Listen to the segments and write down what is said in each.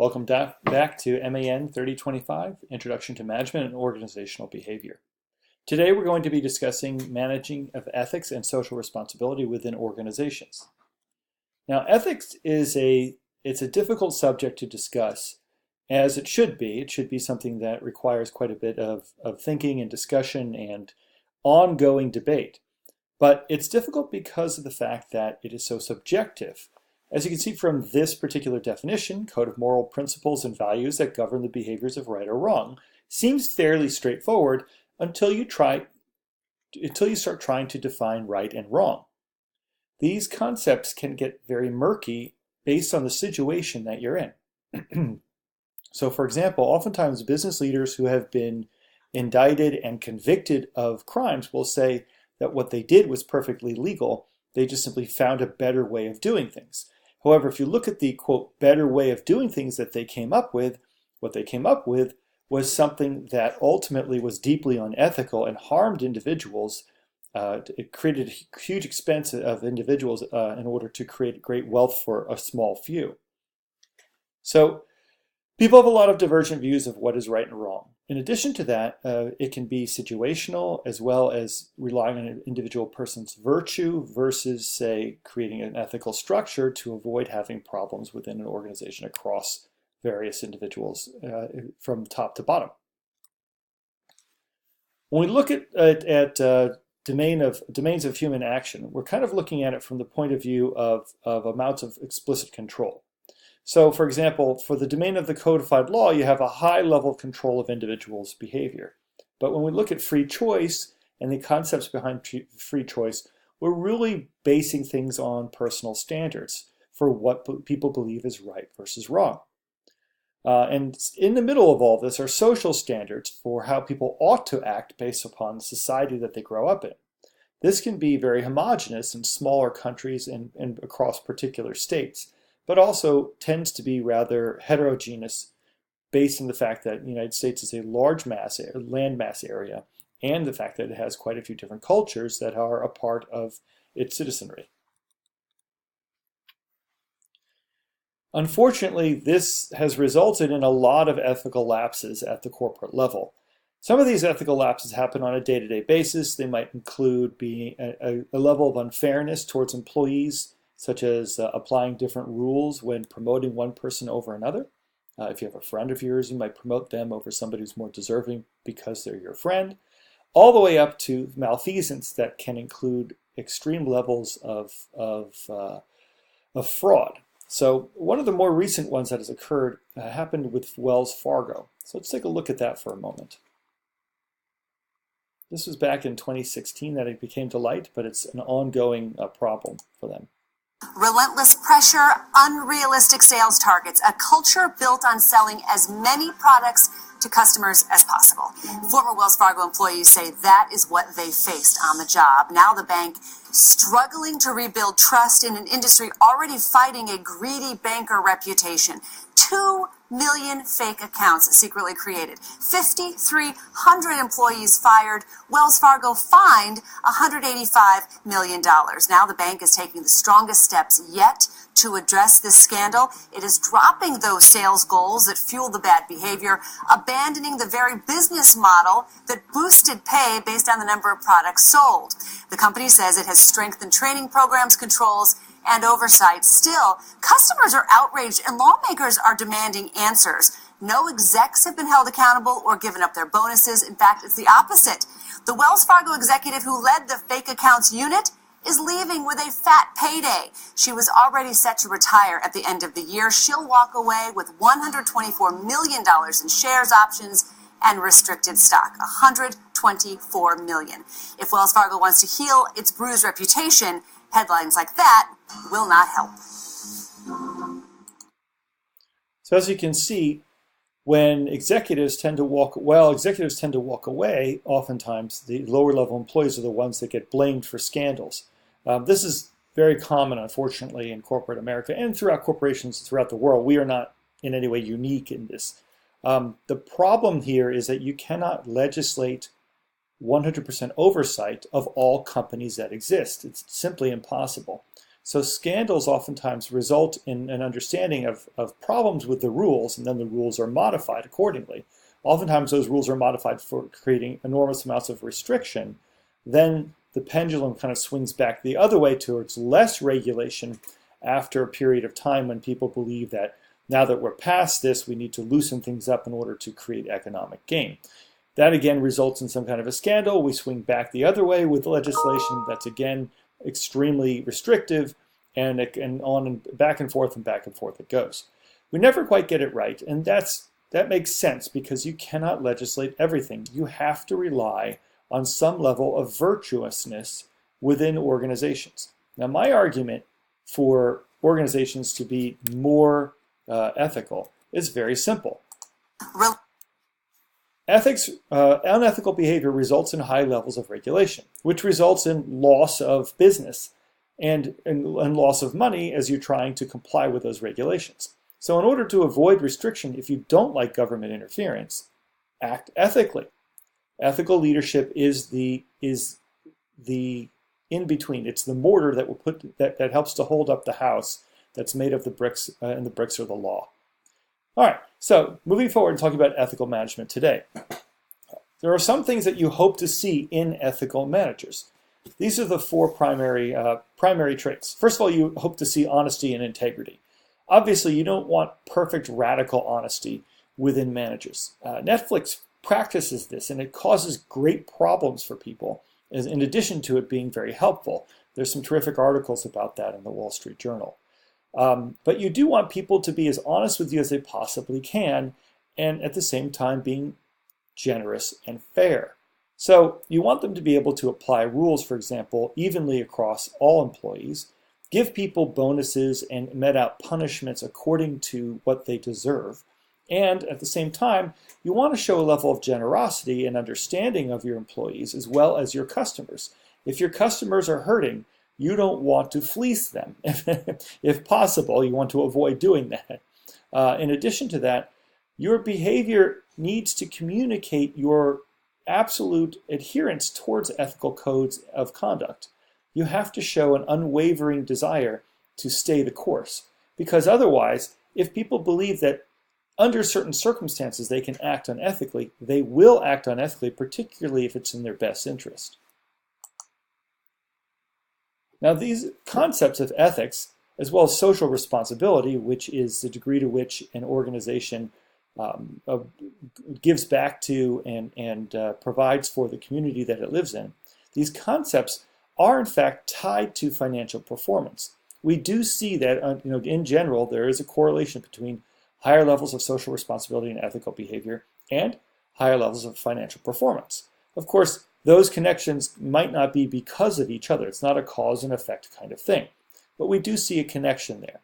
Welcome back to MAN 3025, Introduction to Management and Organizational Behavior. Today we're going to be discussing managing of ethics and social responsibility within organizations. Now, ethics is a difficult subject to discuss, as it should be. It should be something that requires quite a bit of thinking and discussion and ongoing debate. But it's difficult because of the fact that it is so subjective. As you can see from this particular definition, code of moral principles and values that govern the behaviors of right or wrong, seems fairly straightforward until you start trying to define right and wrong. These concepts can get very murky based on the situation that you're in. So for example, oftentimes business leaders who have been indicted and convicted of crimes will say that what they did was perfectly legal. They just simply found a better way of doing things. However, if you look at the, quote, better way of doing things that they came up with, what they came up with was something that ultimately was deeply unethical and harmed individuals. It created a huge expense of individuals in order to create great wealth for a small few. So people have a lot of divergent views of what is right and wrong. In addition to that, it can be situational as well as relying on an individual person's virtue versus, say, creating an ethical structure to avoid having problems within an organization across various individuals from top to bottom. When we look at domains of human action, we're kind of looking at it from the point of view of amounts of explicit control. So, for example, for the domain of the codified law, you have a high level of control of individuals' behavior. But when we look at free choice and the concepts behind free choice, we're really basing things on personal standards for what people believe is right versus wrong. And in the middle of all this are social standards for how people ought to act based upon the society that they grow up in. This can be very homogeneous in smaller countries and across particular states, but also tends to be rather heterogeneous based on the fact that the United States is a large landmass area and the fact that it has quite a few different cultures that are a part of its citizenry. Unfortunately, this has resulted in a lot of ethical lapses at the corporate level. Some of these ethical lapses happen on a day-to-day basis. They might include being a level of unfairness towards employees, such as applying different rules when promoting one person over another. If you have a friend of yours, you might promote them over somebody who's more deserving because they're your friend, all the way up to malfeasance that can include extreme levels of fraud. So one of the more recent ones that has occurred happened with Wells Fargo. So let's take a look at that for a moment. This was back in 2016 that it became to light, but it's an ongoing problem for them. Relentless pressure, unrealistic sales targets, a culture built on selling as many products to customers as possible. Former Wells Fargo employees say that is what they faced on the job. Now the bank struggling to rebuild trust in an industry already fighting a greedy banker reputation. 2 million fake accounts secretly created. 5,300 employees fired. Wells Fargo fined $185 million. Now the bank is taking the strongest steps yet to address this scandal. It is dropping those sales goals that fuel the bad behavior, abandoning the very business model that boosted pay based on the number of products sold. The company says it has strengthened training programs, controls, and oversight. Still, customers are outraged and lawmakers are demanding answers. No execs have been held accountable or given up their bonuses. In fact, it's the opposite. The Wells Fargo executive who led the fake accounts unit is leaving with a fat payday. She was already set to retire at the end of the year. She'll walk away with $124 million in shares, options, and restricted stock. $124 million. If Wells Fargo wants to heal its bruised reputation, headlines like that will not help. So as you can see, when executives tend to walk away, oftentimes the lower level employees are the ones that get blamed for scandals. This is very common, unfortunately, in corporate America and throughout corporations throughout the world. We are not in any way unique in this. The problem here is that you cannot legislate 100% oversight of all companies that exist. It's simply impossible. So scandals oftentimes result in an understanding of problems with the rules, and then the rules are modified accordingly. Oftentimes those rules are modified for creating enormous amounts of restriction. Then the pendulum kind of swings back the other way towards less regulation after a period of time when people believe that now that we're past this, we need to loosen things up in order to create economic gain. That again results in some kind of a scandal. We swing back the other way with legislation that's again extremely restrictive, and on and back and forth it goes. We never quite get it right, and that makes sense because you cannot legislate everything. You have to rely on some level of virtuousness within organizations. Now, my argument for organizations to be more ethical is very simple. Unethical behavior results in high levels of regulation, which results in loss of business and loss of money as you're trying to comply with those regulations. So in order to avoid restriction, if you don't like government interference, act ethically. Ethical leadership is the in-between. It's the mortar that will that helps to hold up the house that's made of the bricks, and the bricks are the law. All right, so moving forward and talking about ethical management today. There are some things that you hope to see in ethical managers. These are the four primary traits. First of all, you hope to see honesty and integrity. Obviously, you don't want perfect radical honesty within managers. Netflix practices this, and it causes great problems for people, in addition to it being very helpful. There's some terrific articles about that in the Wall Street Journal. But you do want people to be as honest with you as they possibly can, and at the same time being generous and fair. So you want them to be able to apply rules, for example, evenly across all employees, give people bonuses and met out punishments according to what they deserve. And at the same time, you want to show a level of generosity and understanding of your employees as well as your customers. If your customers are hurting, you don't want to fleece them. If possible, you want to avoid doing that. In addition to that, your behavior needs to communicate your absolute adherence towards ethical codes of conduct. You have to show an unwavering desire to stay the course. Because otherwise, if people believe that under certain circumstances they can act unethically, they will act unethically, particularly if it's in their best interest. Now, these concepts of ethics, as well as social responsibility, which is the degree to which an organization gives back to and provides for the community that it lives in, these concepts are in fact tied to financial performance. We do see that in general there is a correlation between higher levels of social responsibility and ethical behavior and higher levels of financial performance. Of course, those connections might not be because of each other. It's not a cause and effect kind of thing. But we do see a connection there.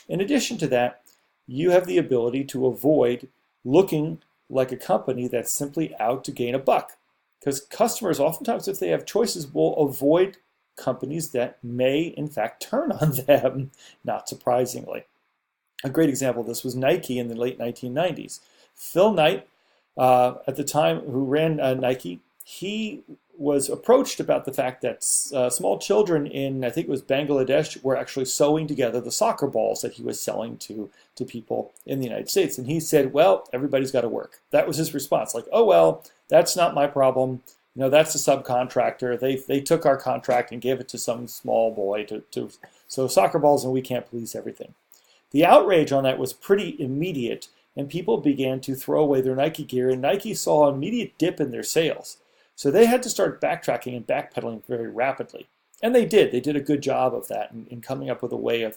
In addition to that, you have the ability to avoid looking like a company that's simply out to gain a buck. Because customers, oftentimes, if they have choices, will avoid companies that may, in fact, turn on them, not surprisingly. A great example of this was Nike in the late 1990s. Phil Knight, at the time, who ran Nike, he was approached about the fact that small children in, I think it was Bangladesh, were actually sewing together the soccer balls that he was selling to people in the United States. And he said, well, everybody's got to work. That was his response. Like, oh, well, that's not my problem. That's a subcontractor. They took our contract and gave it to some small boy to sew soccer balls, and we can't police everything. The outrage on that was pretty immediate, and people began to throw away their Nike gear, and Nike saw an immediate dip in their sales. So they had to start backtracking and backpedaling very rapidly. And they did. They did a good job of that in coming up with a way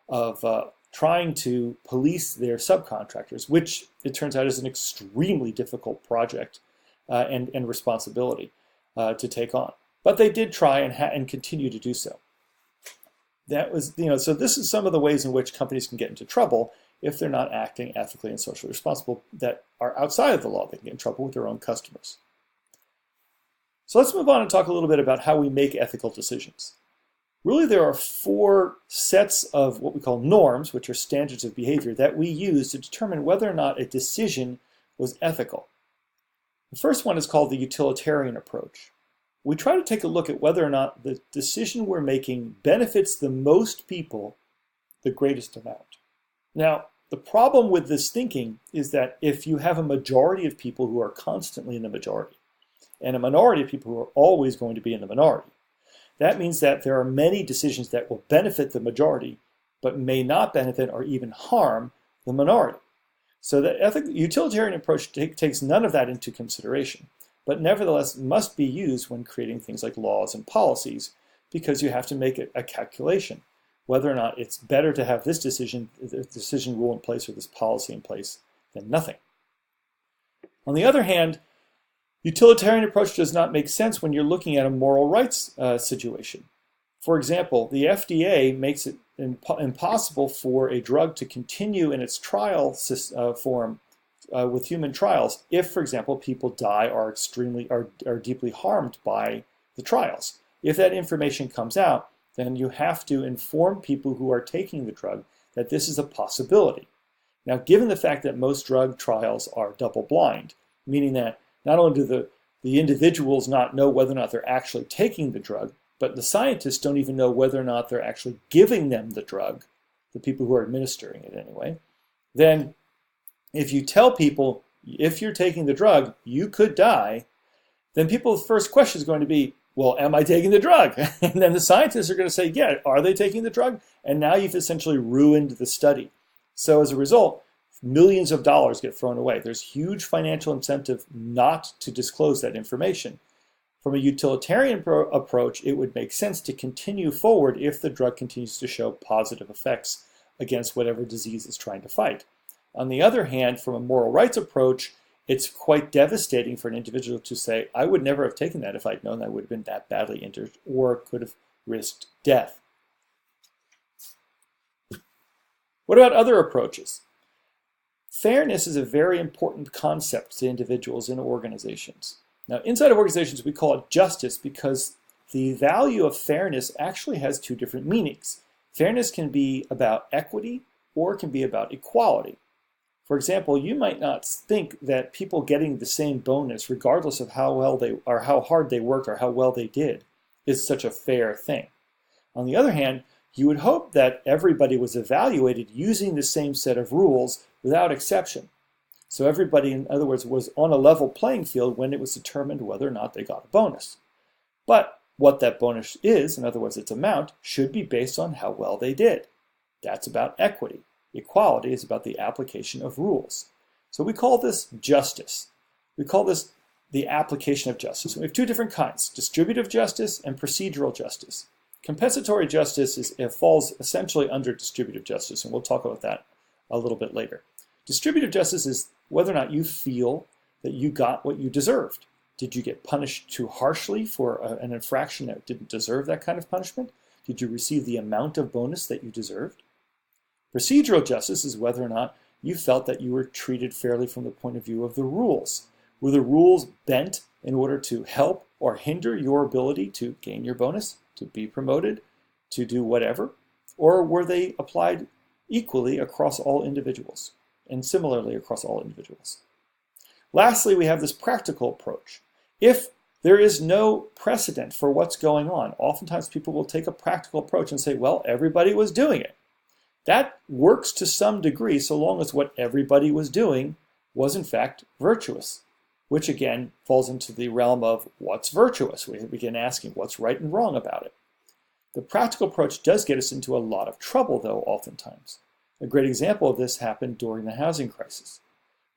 of trying to police their subcontractors, which it turns out is an extremely difficult project and responsibility to take on. But they did try and continue to do so. That was, so this is some of the ways in which companies can get into trouble if they're not acting ethically and socially responsible that are outside of the law. They can get in trouble with their own customers. So let's move on and talk a little bit about how we make ethical decisions. Really, there are four sets of what we call norms, which are standards of behavior, that we use to determine whether or not a decision was ethical. The first one is called the utilitarian approach. we try to take a look at whether or not the decision we're making benefits the most people the greatest amount. Now, the problem with this thinking is that if you have a majority of people who are constantly in the majority, and a minority of people who are always going to be in the minority, that means that there are many decisions that will benefit the majority, but may not benefit or even harm the minority. So the utilitarian approach takes none of that into consideration, but nevertheless must be used when creating things like laws and policies, because you have to make a calculation whether or not it's better to have this decision rule in place or this policy in place than nothing. On the other hand, utilitarian approach does not make sense when you're looking at a moral rights situation. For example, the FDA makes it impossible for a drug to continue in its trial form with human trials if, for example, people die or are deeply harmed by the trials. If that information comes out, then you have to inform people who are taking the drug that this is a possibility. Now, given the fact that most drug trials are double-blind, meaning that not only do the individuals not know whether or not they're actually taking the drug, but the scientists don't even know whether or not they're actually giving them the drug, the people who are administering it anyway, then if you tell people, if you're taking the drug, you could die, then people's first question is going to be, well, am I taking the drug? And then the scientists are going to say, yeah, are they taking the drug? And now you've essentially ruined the study. So as a result, millions of dollars get thrown away. There's huge financial incentive not to disclose that information. From a utilitarian approach, it would make sense to continue forward if the drug continues to show positive effects against whatever disease it's trying to fight. On the other hand, from a moral rights approach, it's quite devastating for an individual to say, I would never have taken that if I'd known I would have been that badly injured or could have risked death. What about other approaches? Fairness is a very important concept to individuals in organizations. Now, inside of organizations, we call it justice because the value of fairness actually has two different meanings. Fairness can be about equity or it can be about equality. For example, you might not think that people getting the same bonus, regardless of how well they or how hard they worked or how well they did, is such a fair thing. On the other hand, you would hope that everybody was evaluated using the same set of rules without exception. So everybody, in other words, was on a level playing field when it was determined whether or not they got a bonus. But what that bonus is, in other words, its amount, should be based on how well they did. That's about equity. Equality is about the application of rules. So we call this justice. We call this the application of justice. We have two different kinds, distributive justice and procedural justice. Compensatory justice falls essentially under distributive justice, and we'll talk about that a little bit later. Distributive justice is whether or not you feel that you got what you deserved. Did you get punished too harshly for an infraction that didn't deserve that kind of punishment? Did you receive the amount of bonus that you deserved? Procedural justice is whether or not you felt that you were treated fairly from the point of view of the rules. Were the rules bent in order to help or hinder your ability to gain your bonus, to be promoted, to do whatever? Or were they applied equally across all individuals and similarly across all individuals? Lastly, we have this practical approach. If there is no precedent for what's going on, oftentimes people will take a practical approach and say, well, everybody was doing it. That works to some degree so long as what everybody was doing was in fact virtuous, which again falls into the realm of what's virtuous. We begin asking what's right and wrong about it. The practical approach does get us into a lot of trouble, though, oftentimes. A great example of this happened during the housing crisis.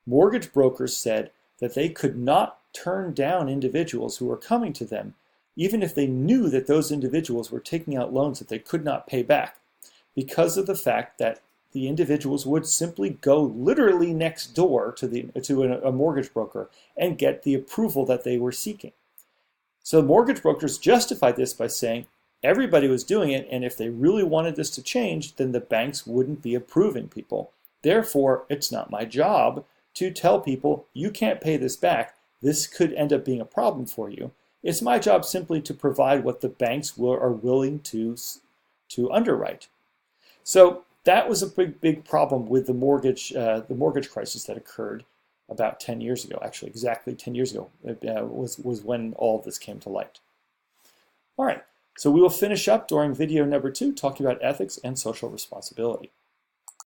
Mortgage brokers said that they could not turn down individuals who were coming to them, even if they knew that those individuals were taking out loans that they could not pay back, because of the fact that the individuals would simply go literally next door to a mortgage broker and get the approval that they were seeking. So mortgage brokers justified this by saying everybody was doing it, and if they really wanted this to change, then the banks wouldn't be approving people. Therefore, it's not my job to tell people, you can't pay this back. This could end up being a problem for you. It's my job simply to provide what the banks are willing to underwrite. So that was a big problem with the mortgage crisis that occurred about 10 years ago. Actually, exactly 10 years ago was when all of this came to light. All right, so we will finish up during video number 2 talking about ethics and social responsibility.